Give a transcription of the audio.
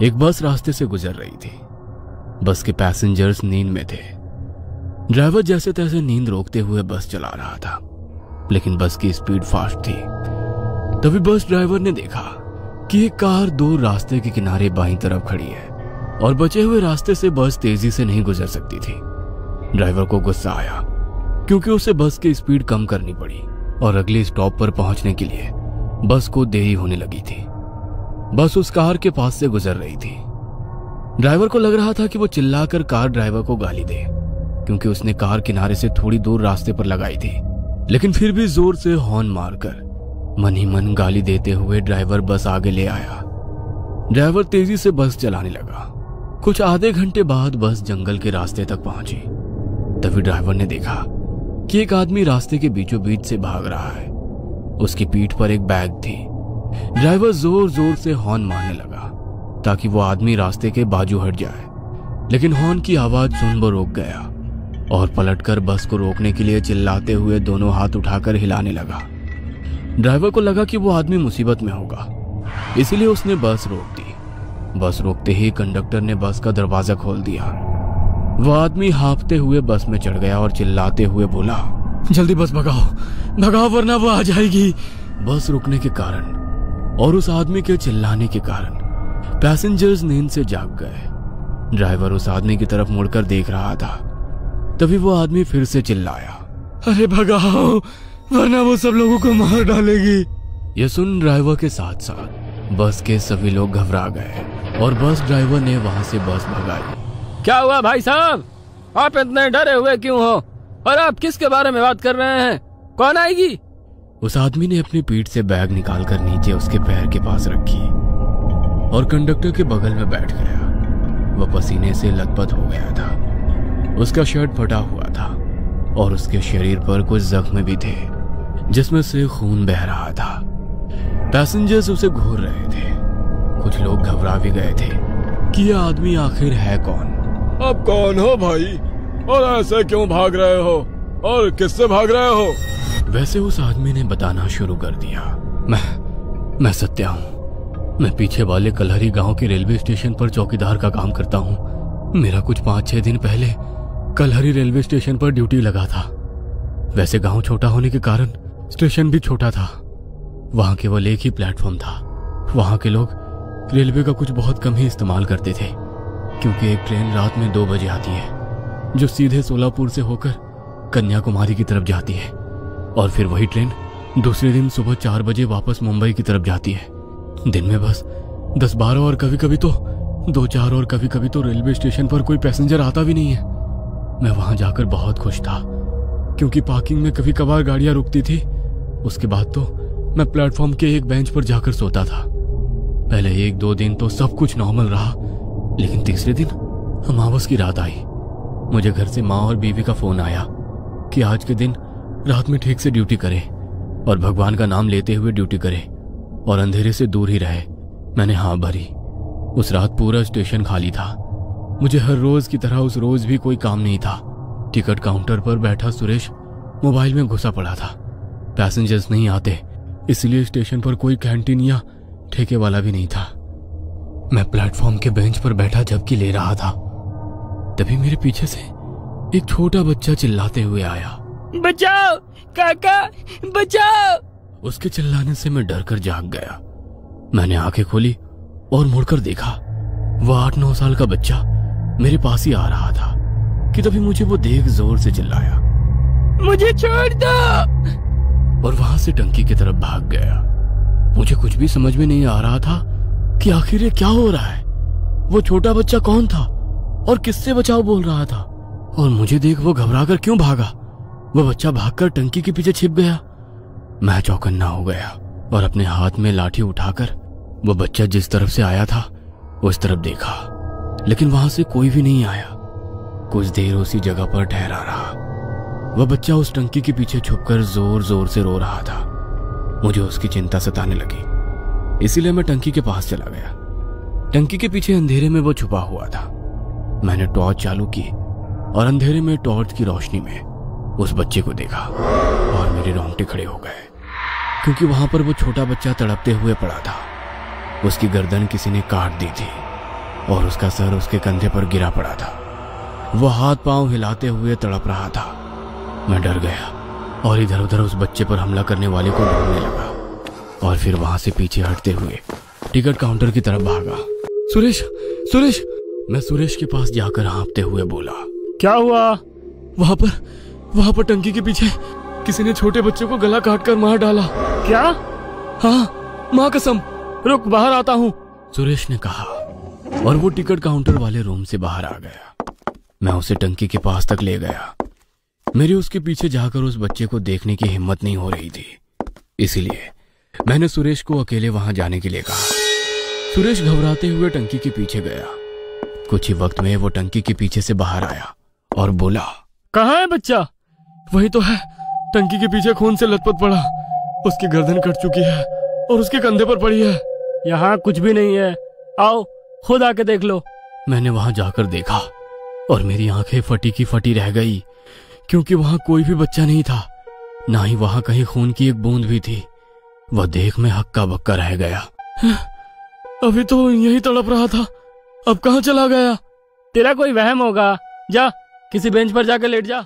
एक बस रास्ते से गुजर रही थी। बस के पैसेंजर्स नींद में थे। ड्राइवर जैसे तैसे नींद रोकते हुए बस चला रहा था, लेकिन बस की स्पीड फास्ट थी। तभी बस ड्राइवर ने देखा कि एक कार दूर रास्ते के किनारे बाईं तरफ खड़ी है और बचे हुए रास्ते से बस तेजी से नहीं गुजर सकती थी। ड्राइवर को गुस्सा आया क्योंकि उसे बस की स्पीड कम करनी पड़ी और अगले स्टॉप पर पहुंचने के लिए बस को देरी होने लगी थी। बस उस कार के पास से गुजर रही थी। ड्राइवर को लग रहा था कि वो चिल्लाकर कार ड्राइवर को गाली दे, क्योंकि उसने कार किनारे से थोड़ी दूर रास्ते पर लगाई थी, लेकिन फिर भी जोर से हॉर्न मारकर मन ही मन गाली देते हुए ड्राइवर बस आगे ले आया। ड्राइवर तेजी से बस चलाने लगा। कुछ आधे घंटे बाद बस जंगल के रास्ते तक पहुंची। तभी ड्राइवर ने देखा कि एक आदमी रास्ते के बीचों बीच से भाग रहा है। उसकी पीठ पर एक बैग थी। ड्राइवर जोर जोर से हॉर्न मारने लगा ताकि वो आदमी रास्ते के बाजू हट जाए, लेकिन हॉर्न की आवाज सुन वो रुक गया और पलटकर बस को रोकने के लिए चिल्लाते हुए दोनों हाथ उठाकर हिलाने लगा। ड्राइवर को लगा कि वो आदमी मुसीबत में होगा, इसलिए उसने बस रोक दी। बस रोकते ही कंडक्टर ने बस का दरवाजा खोल दिया। वो आदमी हाँफते हुए बस में चढ़ गया और चिल्लाते हुए बोला, जल्दी बस भगाओ, भगाओ वरना वो आ जाएगी। बस रुकने के कारण और उस आदमी के चिल्लाने के कारण पैसेंजर्स नींद से जाग गए। ड्राइवर उस आदमी की तरफ मुड़कर देख रहा था। तभी वो आदमी फिर से चिल्लाया, अरे भगाओ वरना वो सब लोगों को मार डालेगी। ये सुन ड्राइवर के साथ साथ बस के सभी लोग घबरा गए और बस ड्राइवर ने वहां से बस भगाई। क्या हुआ भाई साहब, आप इतने डरे हुए क्यों हो और आप किसके बारे में बात कर रहे हैं? कौन आएगी? उस आदमी ने अपनी पीठ से बैग निकालकर नीचे उसके पैर के पास रखी और कंडक्टर के बगल में बैठ गया। वह पसीने से लथपथ हो गया था। उसका शर्ट फटा हुआ था और उसके शरीर पर कुछ जख्म भी थे जिसमें से खून बह रहा था। पैसेंजर्स उसे घूर रहे थे। कुछ लोग घबरा भी गए थे कि यह आदमी आखिर है कौन। अब कौन हो भाई और ऐसे क्यों भाग रहे हो और किससे भाग रहे हो? वैसे उस आदमी ने बताना शुरू कर दिया, मैं सत्या हूँ। मैं पीछे वाले कलहरी गांव के रेलवे स्टेशन पर चौकीदार का काम करता हूँ। मेरा कुछ 5-6 दिन पहले कलहरी रेलवे स्टेशन पर ड्यूटी लगा था। वैसे गांव छोटा होने के कारण स्टेशन भी छोटा था। वहां केवल एक ही प्लेटफॉर्म था। वहां के लोग रेलवे का कुछ बहुत कम ही इस्तेमाल करते थे, क्योंकि एक ट्रेन रात में 2 बजे आती है जो सीधे सोलापुर से होकर कन्याकुमारी की तरफ जाती है, और फिर वही ट्रेन दूसरे दिन सुबह 4 बजे वापस मुंबई की तरफ जाती है। दिन में बस 10-12 और कभी कभी तो 2-4 और कभी कभी तो रेलवे स्टेशन पर कोई पैसेंजर आता भी नहीं है। मैं वहां जाकर बहुत खुश था, क्योंकि पार्किंग में कभी कभार गाड़ियां रुकती थी। उसके बाद तो मैं प्लेटफॉर्म के एक बेंच पर जाकर सोता था। पहले 1-2 दिन तो सब कुछ नॉर्मल रहा, लेकिन तीसरे दिन अमावस की रात आई। मुझे घर से माँ और बीवी का फोन आया कि आज के दिन रात में ठीक से ड्यूटी करे और भगवान का नाम लेते हुए ड्यूटी करे और अंधेरे से दूर ही रहे। मैंने हाँ भरी। उस रात पूरा स्टेशन खाली था। मुझे हर रोज की तरह उस रोज भी कोई काम नहीं था। टिकट काउंटर पर बैठा सुरेश मोबाइल में घुसा पड़ा था। पैसेंजर्स नहीं आते, इसलिए स्टेशन पर कोई कैंटीन या ठेके वाला भी नहीं था। मैं प्लेटफॉर्म के बेंच पर बैठा झपकी ले रहा था। तभी मेरे पीछे से एक छोटा बच्चा चिल्लाते हुए आया, बचाओ काका, बचाओ। उसके चिल्लाने से मैं डर कर जाग गया। मैंने आंखें खोली और मुड़कर देखा। वह 8-9 साल का बच्चा मेरे पास ही आ रहा था कि तभी मुझे वो देख जोर से चिल्लाया, मुझे छोड़ दो, और वहां से टंकी की तरफ भाग गया। मुझे कुछ भी समझ में नहीं आ रहा था कि आखिर ये क्या हो रहा है। वो छोटा बच्चा कौन था और किससे बचाओ बोल रहा था, और मुझे देख वो घबराकर क्यों भागा। वो बच्चा भागकर टंकी के पीछे छिप गया। मैं चौकन्ना हो गया और अपने हाथ में लाठी उठाकर वो बच्चा जिस तरफ से आया था उस तरफ देखा, लेकिन वहां से कोई भी नहीं आया। कुछ देर उसी जगह पर ठहरा रहा। वह बच्चा उस टंकी के पीछे छुपकर जोर जोर से रो रहा था। मुझे उसकी चिंता सताने लगी, इसीलिए मैं टंकी के पास चला गया। टंकी के पीछे अंधेरे में वो छुपा हुआ था। मैंने टॉर्च चालू की और अंधेरे में टॉर्च की रोशनी में उस बच्चे को देखा और मेरे रोंगटे खड़े हो गए, क्योंकि वहां पर वो छोटा बच्चा तड़पते हुए पड़ा था। उसकी गर्दन किसी ने काट दी थी और उसका सर उसके कंधे पर गिरा पड़ा था। वो हाथ पांव हिलाते हुए तड़प रहा था। मैं डर गया और इधर उधर उस बच्चे पर हमला करने वाले को ढूंढने लगा और फिर वहां से पीछे हटते हुए टिकट काउंटर की तरफ भागा। सुरेश, सुरेश! मैं सुरेश के पास जाकर हाँफते हुए बोला, क्या हुआ? वहां पर टंकी के पीछे किसी ने छोटे बच्चे को गला काट कर मार डाला। क्या? हाँ, माँ कसम। रुक, बाहर आता हूँ, सुरेश ने कहा और वो टिकट काउंटर वाले रूम से बाहर आ गया। मैं उसे टंकी के पास तक ले गया। मेरी उसके पीछे जाकर उस बच्चे को देखने की हिम्मत नहीं हो रही थी, इसलिए मैंने सुरेश को अकेले वहां जाने के लिए कहा। सुरेश घबराते हुए टंकी के पीछे गया। कुछ ही वक्त में वो टंकी के पीछे से बाहर आया और बोला, कहाँ है बच्चा? वही तो है, टंकी के पीछे खून से लथपथ पड़ा। उसकी गर्दन कट चुकी है और उसके कंधे पर पड़ी है। यहाँ कुछ भी नहीं है, आओ खुद आके देख लो। मैंने वहां जाकर देखा और मेरी आंखें फटी की फटी रह गई, क्योंकि वहां कोई भी बच्चा नहीं था, ना ही वहां कहीं खून की एक बूंद भी थी। वह देख मैं हक्का बक्का रह गया। अभी तो यही तड़प रहा था, अब कहाँ चला गया? तेरा कोई वहम होगा, जा किसी बेंच पर जाकर लेट जा।